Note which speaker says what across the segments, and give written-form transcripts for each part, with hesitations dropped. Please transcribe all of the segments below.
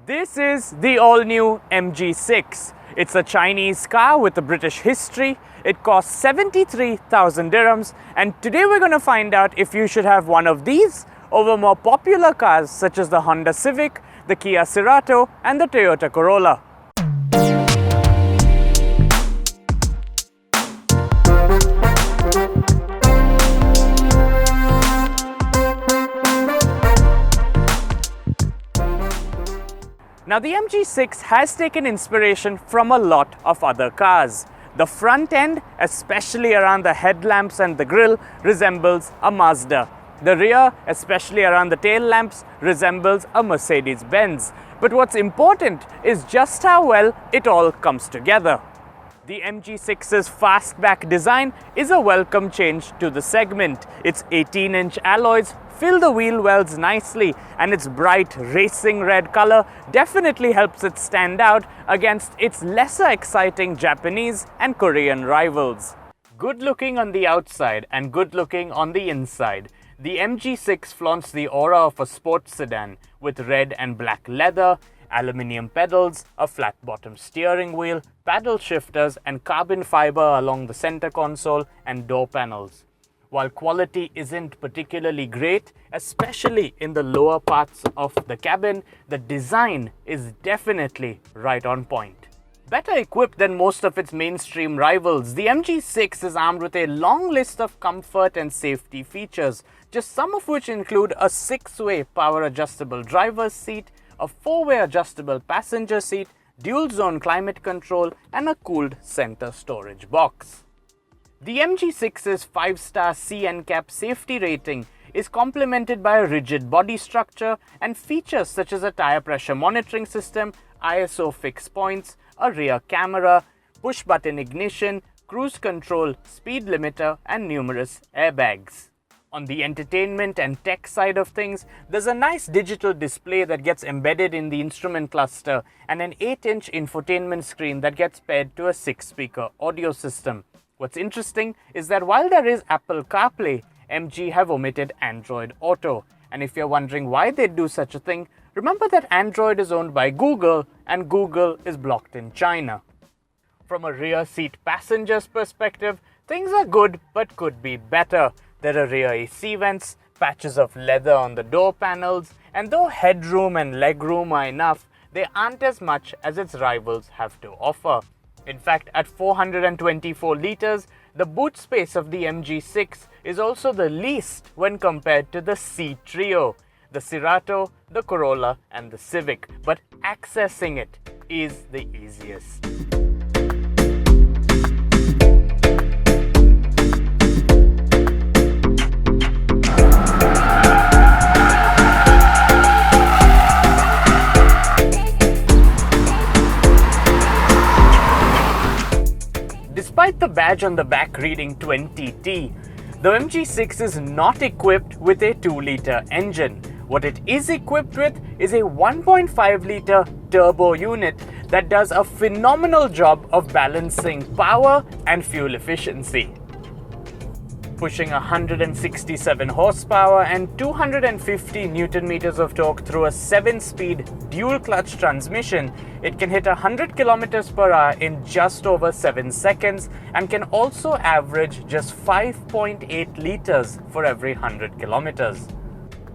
Speaker 1: This is the all-new MG6. It's a Chinese car with a British history. It costs 73,000 dirhams, and today we're going to find out if you should have one of these over more popular cars such as the Honda Civic, the Kia Cerato and the Toyota Corolla. Now the MG6 has taken inspiration from a lot of other cars. The front end, especially around the headlamps and the grille, resembles a Mazda. The rear, especially around the tail lamps, resembles a Mercedes-Benz. But what's important is just how well it all comes together. The MG6's fastback design is a welcome change to the segment. Its 18-inch alloys fill the wheel wells nicely, and its bright racing red color definitely helps it stand out against its lesser exciting Japanese and Korean rivals. Good looking on the outside and good looking on the inside, the MG6 flaunts the aura of a sports sedan with red and black leather, aluminium pedals, a flat-bottom steering wheel, paddle shifters and carbon fiber along the center console and door panels. While quality isn't particularly great, especially in the lower parts of the cabin, the design is definitely right on point. Better equipped than most of its mainstream rivals, the MG6 is armed with a long list of comfort and safety features, just some of which include a 6-way power adjustable driver's seat, a 4-way adjustable passenger seat, dual zone climate control and a cooled center storage box. The MG6's 5-star C NCAP safety rating is complemented by a rigid body structure and features such as a tire pressure monitoring system, ISO fixed points, a rear camera, push-button ignition, cruise control, speed limiter and numerous airbags. On the entertainment and tech side of things, there's a nice digital display that gets embedded in the instrument cluster and an 8-inch infotainment screen that gets paired to a 6-speaker audio system. What's interesting is that while there is Apple CarPlay, MG have omitted Android Auto. And if you're wondering why they'd do such a thing, remember that Android is owned by Google and Google is blocked in China. From a rear seat passenger's perspective, things are good but could be better. There are rear AC vents, patches of leather on the door panels, and though headroom and legroom are enough, they aren't as much as its rivals have to offer. In fact, at 424 litres, the boot space of the MG6 is also the least when compared to the C trio, the Cerato, the Corolla and the Civic, but accessing it is the easiest. Despite the badge on the back reading 20T, the MG6 is not equipped with a 2-litre engine. What it is equipped with is a 1.5-litre turbo unit that does a phenomenal job of balancing power and fuel efficiency. Pushing 167 horsepower and 250 Newton meters of torque through a 7-speed dual-clutch transmission, it can hit 100 kilometers per hour in just over 7 seconds and can also average just 5.8 liters for every 100 kilometers.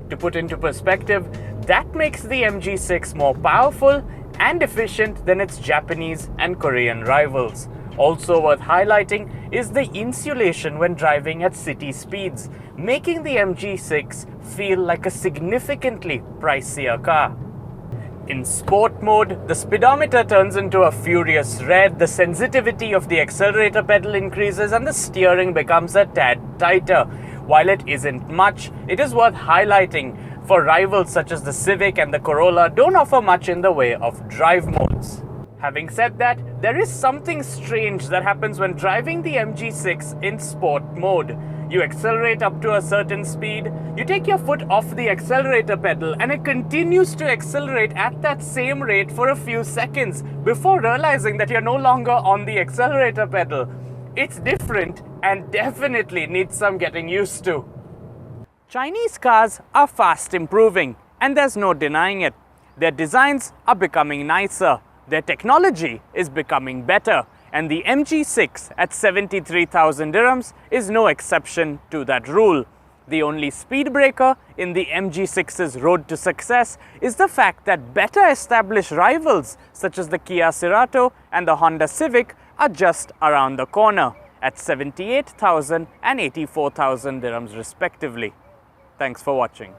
Speaker 1: To put into perspective, that makes the MG6 more powerful and efficient than its Japanese and Korean rivals. Also worth highlighting is the insulation when driving at city speeds, making the MG6 feel like a significantly pricier car. In sport mode, the speedometer turns into a furious red, the sensitivity of the accelerator pedal increases and the steering becomes a tad tighter. While it isn't much, it is worth highlighting, for rivals such as the Civic and the Corolla don't offer much in the way of drive modes. Having said that, there is something strange that happens when driving the MG6 in sport mode. You accelerate up to a certain speed, you take your foot off the accelerator pedal and it continues to accelerate at that same rate for a few seconds before realizing that you're no longer on the accelerator pedal. It's different and definitely needs some getting used to. Chinese cars are fast improving, and there's no denying it. Their designs are becoming nicer, their technology is becoming better, and the MG6 at 73,000 dirhams is no exception to that rule. The only speed breaker in the MG6's road to success is the fact that better established rivals such as the Kia Cerato and the Honda Civic are just around the corner at 78,000 and 84,000 dirhams respectively. Thanks for watching.